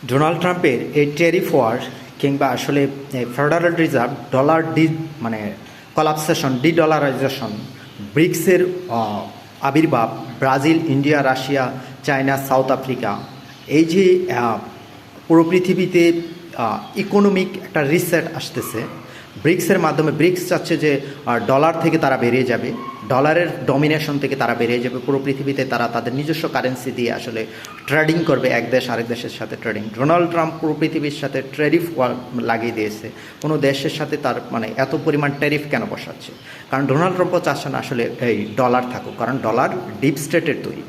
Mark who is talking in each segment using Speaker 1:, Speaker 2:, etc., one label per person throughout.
Speaker 1: Donald ট্রাম্পের এই tariff war কিংবা আসলে ফেডারেল রিজার্ভ ডলার মানে কলাপসেশন ডলারাইজেশন, ব্রিক্সের আবির্ভাব, Brazil, India, Russia, China, south Africa, এই যে পুরো পৃথিবীতে ইকোনমিক একটা রিসেট আসতেছে ব্রিক্সের মাধ্যমে। ব্রিক্স চাচ্ছে যে ডলার থেকে তারা বেরিয়ে যাবে, ডলারের ডমিনেশন থেকে তারা বেরিয়ে যাবে, পুরো পৃথিবীতে তারা তাদের নিজস্ব কারেন্সি দিয়ে আসলে ট্রেডিং করবে, এক দেশ আরেক দেশের সাথে ট্রেডিং। ডোনাল্ড ট্রাম্প পুরো পৃথিবীর সাথে ট্যারিফ লাগিয়ে দিয়েছে। কোনো দেশের সাথে তার মানে এত পরিমাণ ট্যারিফ কেন বসাচ্ছে? কারণ ডোনাল্ড ট্রাম্পও চাচ্ছে না আসলে এই ডলার থাকুক, কারণ ডলার ডিপ স্টেটের তৈরি।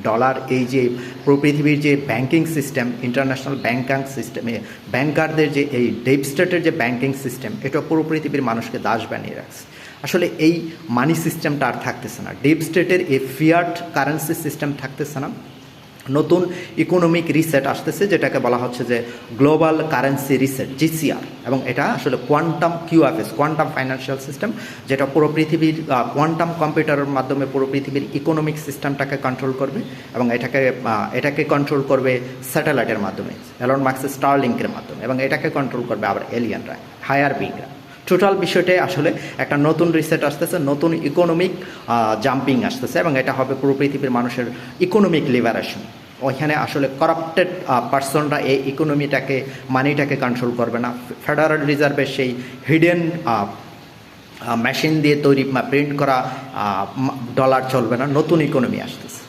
Speaker 1: ডলার এই যে পুরো পৃথিবীর যে ব্যাংকিং সিস্টেম, ইন্টারন্যাশনাল ব্যাংকিং সিস্টেমে ব্যাংকারদের যে এই ডিপ স্টেটের যে ব্যাংকিং সিস্টেম, এটা পুরো পৃথিবীর মানুষকে দাস বানিয়ে রাখছে। আসলে এই মানি সিস্টেমটা আর থাকতেছে না, ডিপ স্টেটের এই ফিয়াট কারেন্সি সিস্টেম থাকতেছে না। নতুন ইকোনমিক রিসেট আসতেছে, যেটাকে বলা হচ্ছে যে গ্লোবাল কারেন্সি রিসেট, জিসিআর, এবং এটা আসলে কোয়ান্টাম কিউএফএস, কোয়ান্টাম ফাইন্যান্সিয়াল সিস্টেম, যেটা পুরো পৃথিবীর কোয়ান্টাম কম্পিউটারের মাধ্যমে পুরো পৃথিবীর ইকোনমিক সিস্টেমটাকে কন্ট্রোল করবে, এবং এটাকে কন্ট্রোল করবে স্যাটেলাইটের মাধ্যমে, এলন মাস্কের স্টারলিংকের মাধ্যমে, এবং এটাকে কন্ট্রোল করবে আবার এলিয়ানরা, হায়ার বিংরা। টোটাল বিষয়টাই আসলে একটা নতুন রিসেট আসতেছে, নতুন ইকোনমিক জাম্পিং আসতেছে, এবং এটা হবে পুরো পৃথিবীর মানুষের ইকোনমিক লিবারেশন। ওইখানে আসলে করাপ্টেড পার্সনরা এই ইকোনমিটাকে, মানিটাকে কন্ট্রোল করবে না। ফেডারেল রিজার্ভের সেই হিডেন মেশিন দিয়ে তৈরি প্রিন্ট করা ডলার চলবে না, নতুন ইকোনমি আসতেছে।